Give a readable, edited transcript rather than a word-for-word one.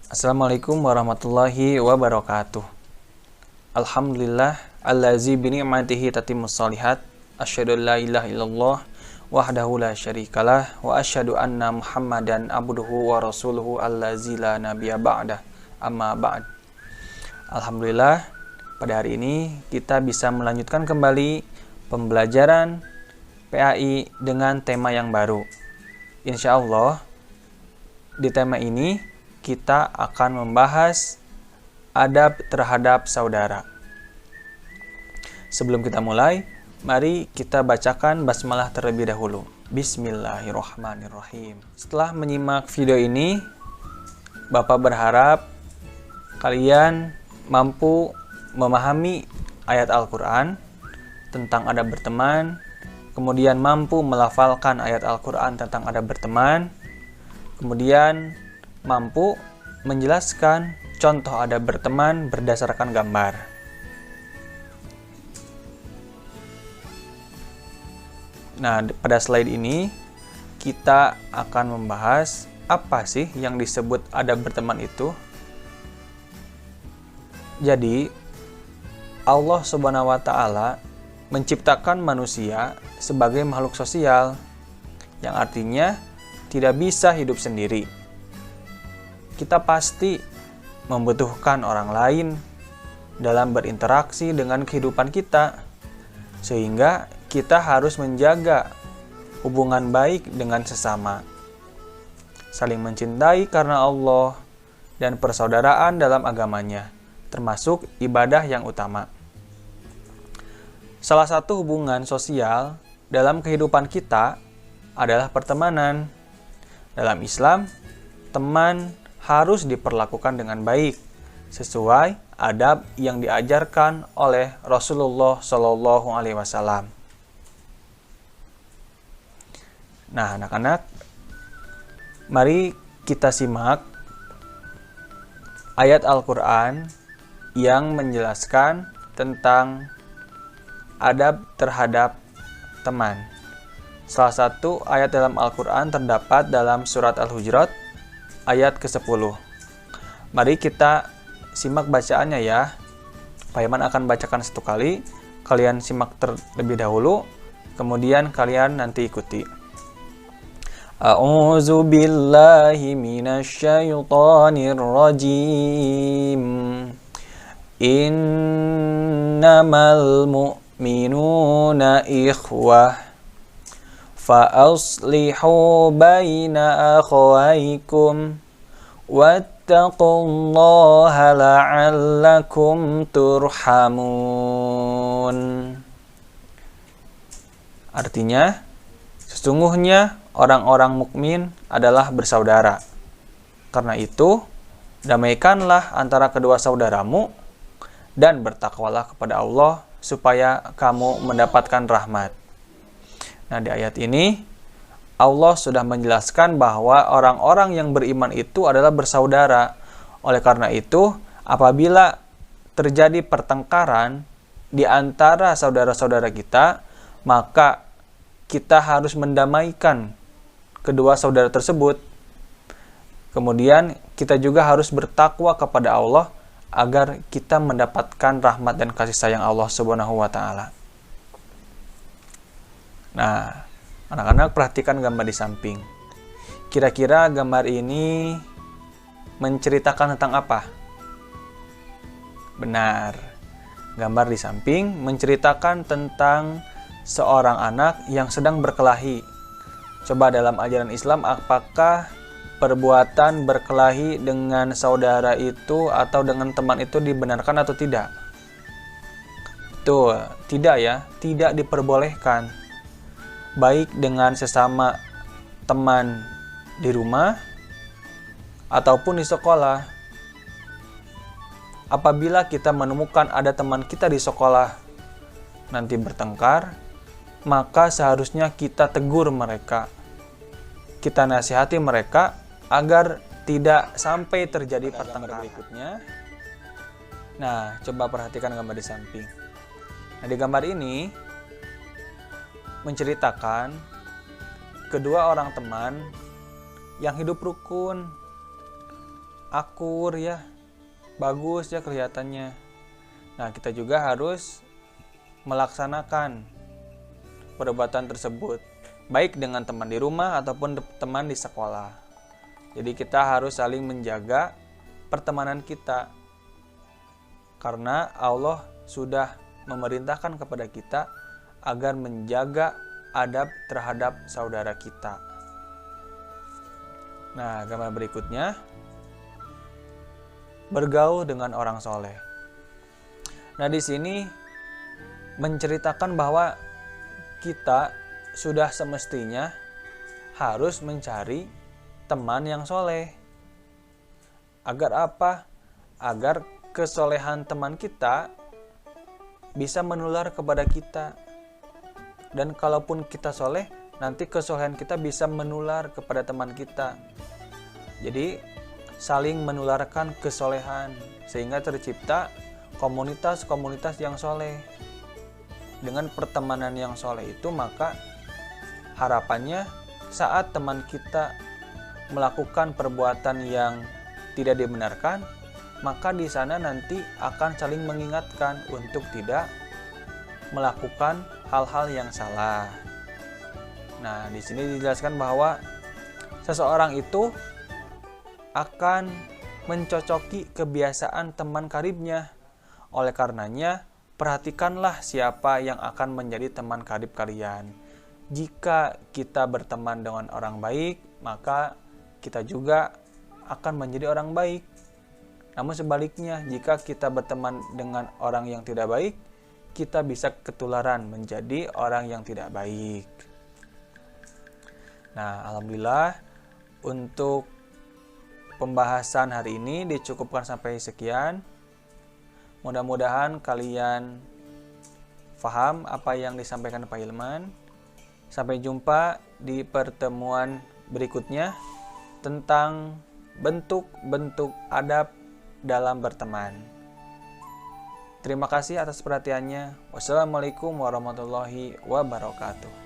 Assalamualaikum warahmatullahi wabarakatuh. Alhamdulillah allazi bi ni'matihi tatimmus shalihat. Asyhadu an la ilaha illallah wahdahu la syarikalah wa asyhadu anna Muhammadan abduhu wa rasuluhu allazi la nabiyya ba'dah. Amma ba'd. Alhamdulillah, pada hari ini kita bisa melanjutkan kembali pembelajaran PAI dengan tema yang baru. Insyaallah di tema ini kita akan membahas adab terhadap saudara. Sebelum kita mulai, mari kita bacakan basmalah terlebih dahulu. Bismillahirrahmanirrahim. Setelah menyimak video ini, Bapak berharap kalian mampu memahami ayat Al-Quran tentang adab berteman, kemudian mampu melafalkan ayat Al-Quran tentang adab berteman, kemudian mampu menjelaskan contoh adab berteman berdasarkan gambar. Nah, pada slide ini kita akan membahas apa sih yang disebut adab berteman itu. Jadi, Allah Subhanahu wa Ta'ala menciptakan manusia sebagai makhluk sosial, yang artinya tidak bisa hidup sendiri. Kita pasti membutuhkan orang lain dalam berinteraksi dengan kehidupan kita, sehingga kita harus menjaga hubungan baik dengan sesama, saling mencintai karena Allah, dan persaudaraan dalam agamanya, termasuk ibadah yang utama. Salah satu hubungan sosial dalam kehidupan kita adalah pertemanan. Dalam Islam, teman harus diperlakukan dengan baik sesuai adab yang diajarkan oleh Rasulullah Shallallahu Alaihi Wasallam. Nah, anak-anak, mari kita simak ayat Al-Quran yang menjelaskan tentang adab terhadap teman. Salah satu ayat dalam Al-Quran terdapat dalam surat Al-Hujurat ayat ke-10. Mari kita simak bacaannya ya. Pak Iman akan bacakan satu kali, kalian simak terlebih dahulu, kemudian kalian nanti ikuti. A'udzu billahi minasyaitonir rajim. Innamal mu'minuna ikhwah فَأَصْلِحُوا بَيْنَ أَخَوَيْكُمْ وَاتَّقُوا اللَّهَ لَعَلَّكُمْ تُرْحَمُونَ. Artinya, sesungguhnya orang-orang mukmin adalah bersaudara. Karena itu, damaikanlah antara kedua saudaramu dan bertakwalah kepada Allah supaya kamu mendapatkan rahmat. Nah, di ayat ini Allah sudah menjelaskan bahwa orang-orang yang beriman itu adalah bersaudara. Oleh karena itu, apabila terjadi pertengkaran di antara saudara-saudara kita, maka kita harus mendamaikan kedua saudara tersebut. Kemudian kita juga harus bertakwa kepada Allah agar kita mendapatkan rahmat dan kasih sayang Allah Subhanahu wa Ta'ala. Nah, anak-anak perhatikan gambar di samping. Kira-kira gambar ini menceritakan tentang apa? Benar. Gambar di samping menceritakan tentang seorang anak yang sedang berkelahi. Coba dalam ajaran Islam, apakah perbuatan berkelahi dengan saudara itu atau dengan teman itu dibenarkan atau tidak? Tuh, tidak ya, tidak diperbolehkan. Baik dengan sesama teman di rumah ataupun di sekolah. Apabila kita menemukan ada teman kita di sekolah nanti bertengkar, maka seharusnya kita tegur mereka. Kita nasihati mereka agar tidak sampai terjadi pertengkaran berikutnya. Nah, coba perhatikan gambar di samping. Nah, di gambar ini menceritakan kedua orang teman yang hidup rukun. akur ya, bagus ya kelihatannya. Nah, kita juga harus melaksanakan perbuatan tersebut, baik dengan teman di rumah ataupun teman di sekolah. Jadi kita harus saling menjaga pertemanan kita, karena Allah sudah memerintahkan kepada kita agar menjaga adab terhadap saudara kita. Nah, gambar berikutnya, bergaul dengan orang soleh. Nah, di sini menceritakan bahwa kita sudah semestinya harus mencari teman yang soleh. Agar apa? Agar kesolehan teman kita bisa menular kepada kita. Dan kalaupun kita soleh, nanti kesolehan kita bisa menular kepada teman kita. Jadi saling menularkan kesolehan, sehingga tercipta komunitas-komunitas yang soleh. Dengan pertemanan yang soleh itu, maka harapannya saat teman kita melakukan perbuatan yang tidak dibenarkan, maka di sana nanti akan saling mengingatkan untuk tidak melakukan hal-hal yang salah. Nah, di sini dijelaskan bahwa seseorang itu akan mencocoki kebiasaan teman karibnya. Oleh karenanya, perhatikanlah siapa yang akan menjadi teman karib kalian. Jika kita berteman dengan orang baik, maka kita juga akan menjadi orang baik. Namun sebaliknya, jika kita berteman dengan orang yang tidak baik, kita bisa ketularan menjadi orang yang tidak baik. Nah, alhamdulillah untuk pembahasan hari ini dicukupkan sampai sekian. Mudah-mudahan kalian paham apa yang disampaikan Pak Hilman. Sampai jumpa di pertemuan berikutnya tentang bentuk-bentuk adab dalam berteman. Terima kasih atas perhatiannya. Wassalamualaikum warahmatullahi wabarakatuh.